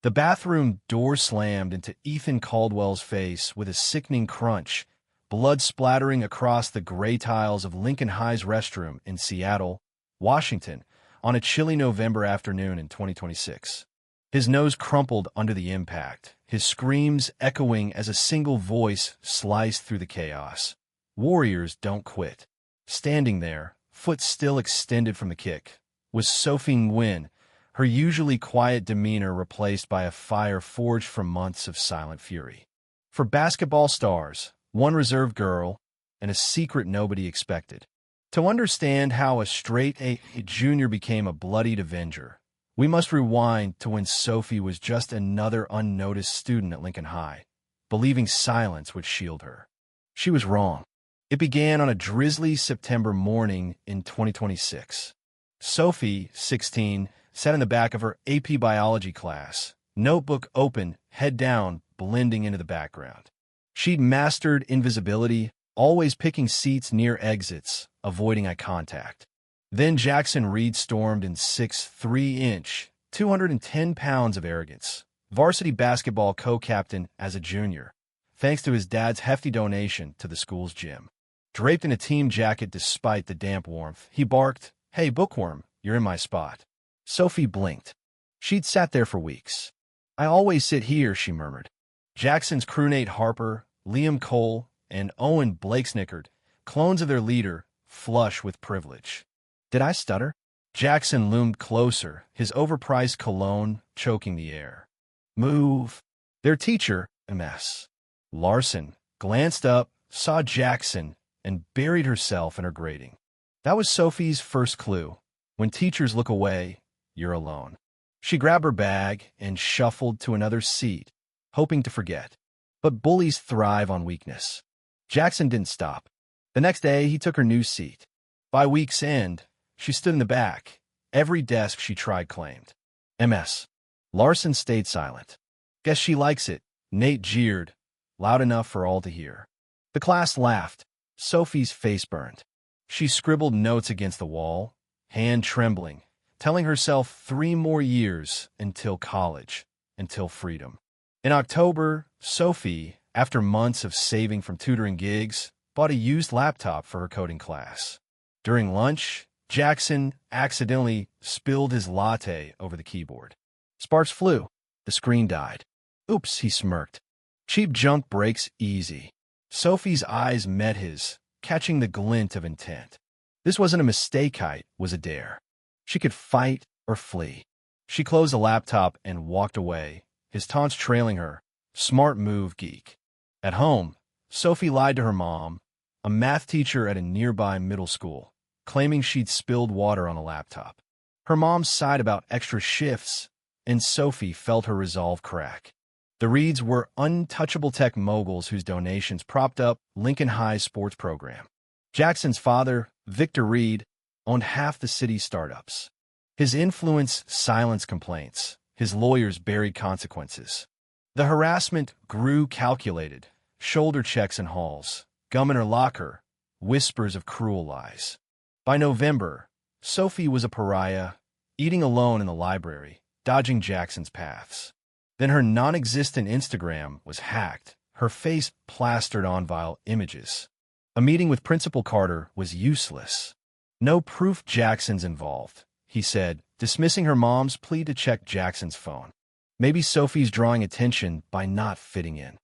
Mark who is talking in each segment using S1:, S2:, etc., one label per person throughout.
S1: The bathroom door slammed into Ethan Caldwell's face with a sickening crunch, blood splattering across the gray tiles of Lincoln High's restroom in Seattle, Washington, on a chilly November afternoon in 2026. His nose crumpled under the impact, his screams echoing as a single voice sliced through the chaos. Warriors don't quit. Standing there, foot still extended from the kick, was Sophie Nguyen, her usually quiet demeanor replaced by a fire forged from months of silent fury. For basketball stars, one reserved girl, and a secret nobody expected. To understand how a straight-A junior became a bloodied Avenger, we must rewind to when Sophie was just another unnoticed student at Lincoln High, believing silence would shield her. She was wrong. It began on a drizzly September morning in 2026. Sophie, 16, sat in the back of her AP biology class, notebook open, head down, blending into the background. She'd mastered invisibility, always picking seats near exits, avoiding eye contact. Then Jackson Reed stormed in 6'3", 210 pounds of arrogance, varsity basketball co-captain as a junior, thanks to his dad's hefty donation to the school's gym. Draped in a team jacket despite the damp warmth, he barked, "Hey, bookworm, you're in my spot." Sophie blinked. She'd sat there for weeks. "I always sit here," she murmured. Jackson's crewmate Harper, Liam Cole, and Owen Blakesnickard, clones of their leader, flush with privilege. Did I stutter? Jackson loomed closer, his overpriced cologne choking the air. "Move." Their teacher, MS. Larson, glanced up, saw Jackson, and buried herself in her grating. That was Sophie's first clue. When teachers look away, you're alone. She grabbed her bag and shuffled to another seat, hoping to forget. But bullies thrive on weakness. Jackson didn't stop. The next day, he took her new seat. By week's end, she stood in the back. Every desk she tried claimed. MS. Larson stayed silent. "Guess she likes it," Nate jeered, loud enough for all to hear. The class laughed. Sophie's face burned. She scribbled notes against the wall, hand trembling, telling herself 3 more years until college, until freedom. In October, Sophie, after months of saving from tutoring gigs, bought a used laptop for her coding class. During lunch, Jackson accidentally spilled his latte over the keyboard. Sparks flew. The screen died. "Oops," he smirked. "Cheap junk breaks easy." Sophie's eyes met his, catching the glint of intent. This wasn't a mistake, it was a dare. She could fight or flee. She closed the laptop and walked away, his taunts trailing her. Smart move, geek. At home, Sophie lied to her mom, a math teacher at a nearby middle school, claiming she'd spilled water on a laptop. Her mom sighed about extra shifts, and Sophie felt her resolve crack. The Reeds were untouchable tech moguls whose donations propped up Lincoln High's sports program. Jackson's father, Victor Reed, owned half the city's startups. His influence silenced complaints. His lawyers buried consequences. The harassment grew calculated, shoulder checks in halls, gum in her locker, whispers of cruel lies. By November, Sophie was a pariah, eating alone in the library, dodging Jackson's paths. Then her non-existent Instagram was hacked, her face plastered on vile images. A meeting with Principal Carter was useless. "No proof Jackson's involved," he said, dismissing her mom's plea to check Jackson's phone. Maybe Sophie's drawing attention by not fitting in.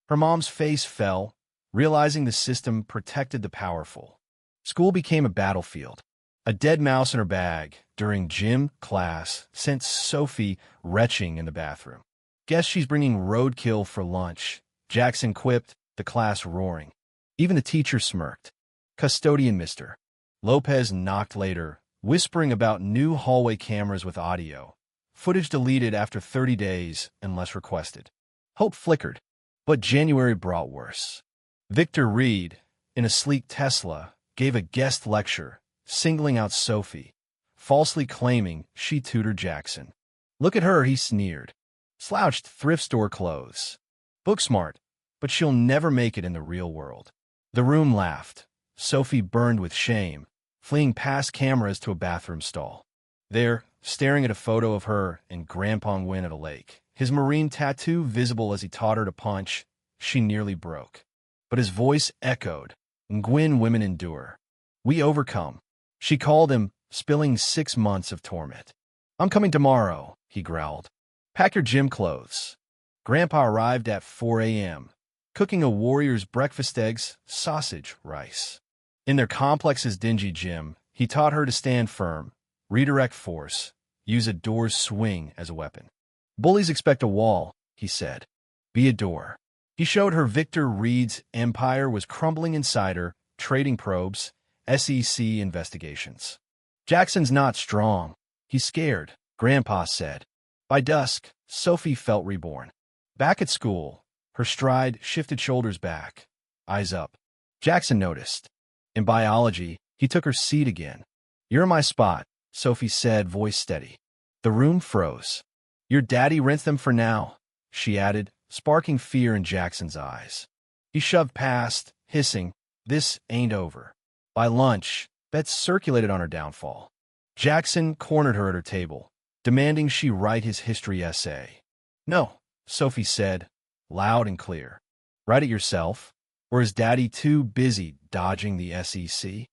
S1: Her mom's face fell, realizing the system protected the powerful. School became a battlefield. A dead mouse in her bag during gym class sent Sophie retching in the bathroom. "Guess she's bringing roadkill for lunch," Jackson quipped, the class roaring. Even the teacher smirked. "Custodian, Mr. Lopez knocked later, whispering about new hallway cameras with audio. Footage deleted after 30 days unless requested. Hope flickered, but January brought worse. Victor Reed, in a sleek Tesla, gave a guest lecture, singling out Sophie, falsely claiming she tutored Jackson. "Look at her," he sneered. "Slouched thrift store clothes. Book smart, but she'll never make it in the real world." The room laughed. Sophie burned with shame, fleeing past cameras to a bathroom stall. There, staring at a photo of her and Grandpa Nguyen at a lake, his Marine tattoo visible as he taught her to punch. She nearly broke. But his voice echoed. "Ngwin, women endure. We overcome." She called him, spilling 6 months of torment. "I'm coming tomorrow," he growled. "Pack your gym clothes." Grandpa arrived at 4 a.m., cooking a warrior's breakfast: eggs, sausage, rice. In their complex's dingy gym, he taught her to stand firm, redirect force, use a door's swing as a weapon. "Bullies expect a wall," he said. "Be a door." He showed her Victor Reed's empire was crumbling inside her: trading probes, SEC investigations. "Jackson's not strong. He's scared," Grandpa said. By dusk, Sophie felt reborn. Back at school, her stride shifted, shoulders back, eyes up. Jackson noticed. In biology, he took her seat again. "You're in my spot," Sophie said, voice steady. The room froze. "Your daddy rents them for now," she added, sparking fear in Jackson's eyes. He shoved past, hissing, "This ain't over." By lunch, bets circulated on her downfall. Jackson cornered her at her table, demanding she write his history essay. "No," Sophie said, loud and clear. "Write it yourself. Or is Daddy too busy dodging the SEC?"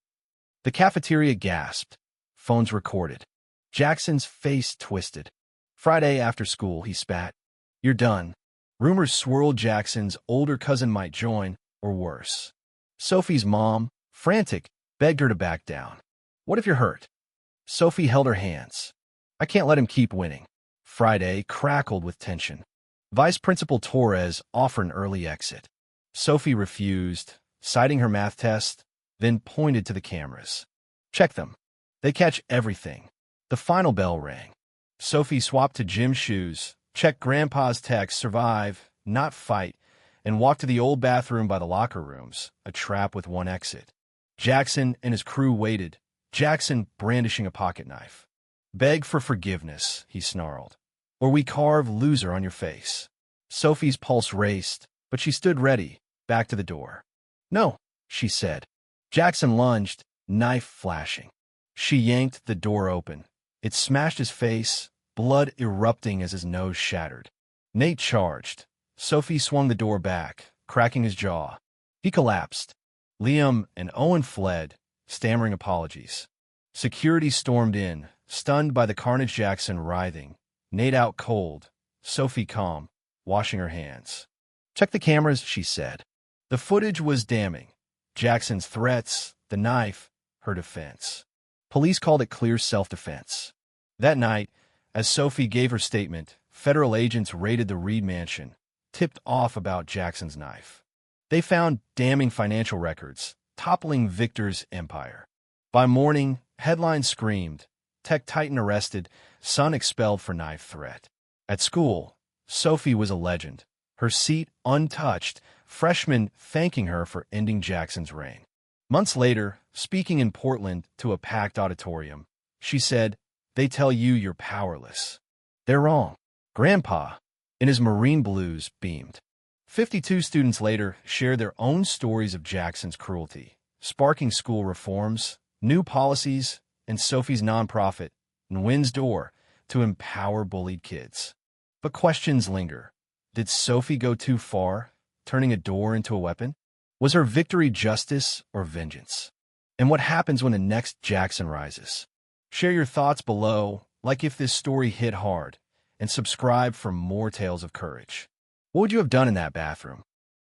S1: The cafeteria gasped. Phones recorded. Jackson's face twisted. Friday after school, he spat. "You're done." Rumors swirled. Jackson's older cousin might join, or worse. Sophie's mom, frantic, begged her to back down. "What if you're hurt?" Sophie held her hands. "I can't let him keep winning." Friday crackled with tension. Vice Principal Torres offered an early exit. Sophie refused, citing her math test, then pointed to the cameras. "Check them. They catch everything." The final bell rang. Sophie swapped to gym shoes, checked Grandpa's text, "survive, not fight," and walked to the old bathroom by the locker rooms, a trap with one exit. Jackson and his crew waited, Jackson brandishing a pocket knife. "Beg for forgiveness," he snarled, "or we carve loser on your face." Sophie's pulse raced, but she stood ready, back to the door. "No," she said. Jackson lunged, knife flashing. She yanked the door open. It smashed his face, blood erupting as his nose shattered. Nate charged. Sophie swung the door back, cracking his jaw. He collapsed. Liam and Owen fled, stammering apologies. Security stormed in, stunned by the carnage. Jackson writhing, Nate out cold, Sophie calm, washing her hands. "Check the cameras," she said. The footage was damning. Jackson's threats, the knife, her defense. Police called it clear self-defense. That night, as Sophie gave her statement, federal agents raided the Reed mansion, tipped off about Jackson's knife. They found damning financial records, toppling Victor's empire. By morning, headlines screamed, "Tech Titan arrested, son expelled for knife threat." At school, Sophie was a legend, her seat untouched, freshmen thanking her for ending Jackson's reign. Months later, speaking in Portland to a packed auditorium, she said, "They tell you you're powerless. They're wrong." Grandpa, in his Marine blues, beamed. 52 students later shared their own stories of Jackson's cruelty, sparking school reforms, new policies, and Sophie's nonprofit, Nwin's Door, to empower bullied kids. But questions linger. Did Sophie go too far, turning a door into a weapon? Was her victory justice or vengeance? And what happens when the next Jackson rises? Share your thoughts below, like if this story hit hard, and subscribe for more tales of courage. What would you have done in that bathroom?